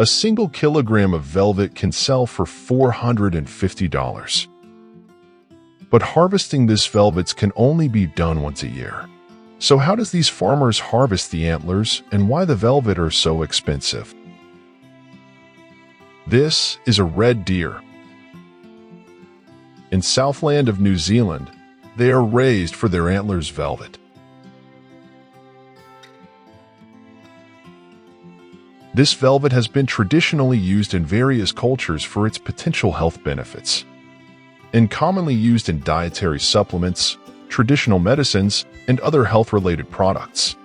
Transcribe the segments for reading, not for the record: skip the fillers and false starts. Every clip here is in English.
A single kilogram of velvet can sell for $450. But harvesting this velvet can only be done once a year. So how does these farmers harvest the antlers, and why the velvet are so expensive? This is a red deer. In Southland of New Zealand, they are raised for their antlers velvet. This velvet has been traditionally used in various cultures for its potential health benefits, and commonly used in dietary supplements, traditional medicines, and other health-related products.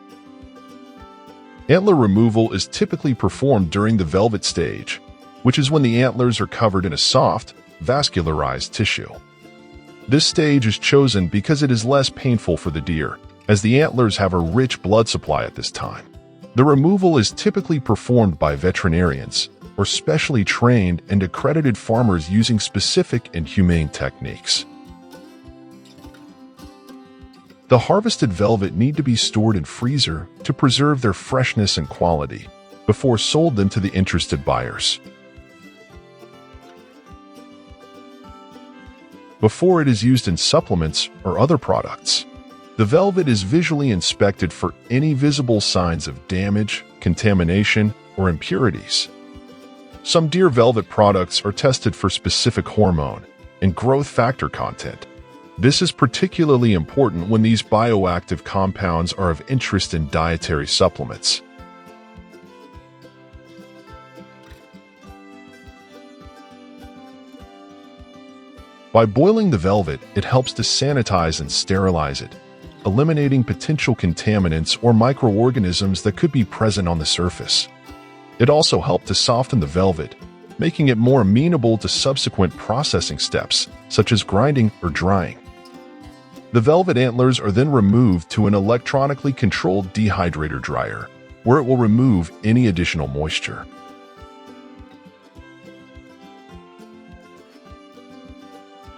Antler removal is typically performed during the velvet stage, which is when the antlers are covered in a soft, vascularized tissue. This stage is chosen because it is less painful for the deer, as the antlers have a rich blood supply at this time. The removal is typically performed by veterinarians, or specially trained and accredited farmers using specific and humane techniques. The harvested velvet need to be stored in freezer to preserve their freshness and quality before sold them to the interested buyers. Before it is used in supplements or other products, the velvet is visually inspected for any visible signs of damage, contamination, or impurities. Some deer velvet products are tested for specific hormone and growth factor content. This is particularly important when these bioactive compounds are of interest in dietary supplements. By boiling the velvet, it helps to sanitize and sterilize it, eliminating potential contaminants or microorganisms that could be present on the surface. It also helped to soften the velvet, making it more amenable to subsequent processing steps, such as grinding or drying. The velvet antlers are then removed to an electronically controlled dehydrator dryer, where it will remove any additional moisture.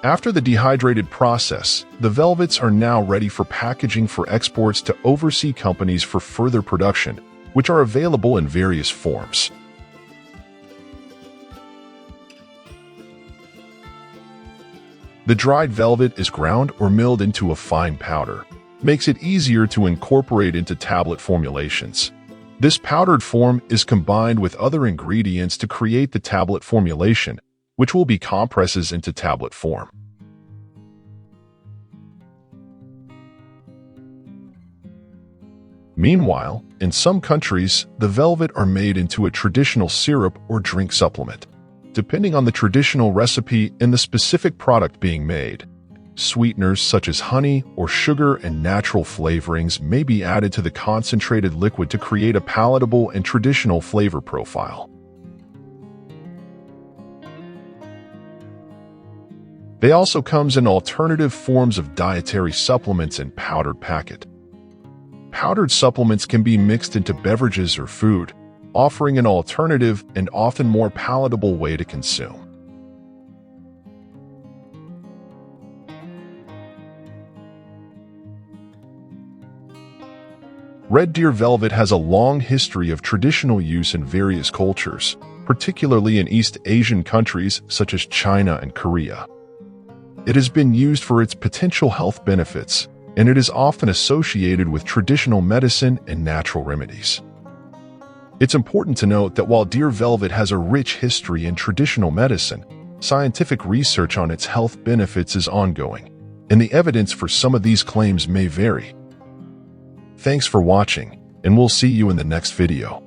After the dehydrated process, the velvets are now ready for packaging for exports to overseas companies for further production, which are available in various forms. The dried velvet is ground or milled into a fine powder, makes it easier to incorporate into tablet formulations. This powdered form is combined with other ingredients to create the tablet formulation, which will be compresses into tablet form. Meanwhile, in some countries, the velvet are made into a traditional syrup or drink supplement, depending on the traditional recipe and the specific product being made. Sweeteners such as honey or sugar and natural flavorings may be added to the concentrated liquid to create a palatable and traditional flavor profile. They also comes in alternative forms of dietary supplements in powdered packet. Powdered supplements can be mixed into beverages or food, offering an alternative and often more palatable way to consume. Red deer velvet has a long history of traditional use in various cultures, particularly in East Asian countries such as China and Korea. It has been used for its potential health benefits, and it is often associated with traditional medicine and natural remedies. It's important to note that while deer velvet has a rich history in traditional medicine, scientific research on its health benefits is ongoing, and the evidence for some of these claims may vary. Thanks for watching, and we'll see you in the next video.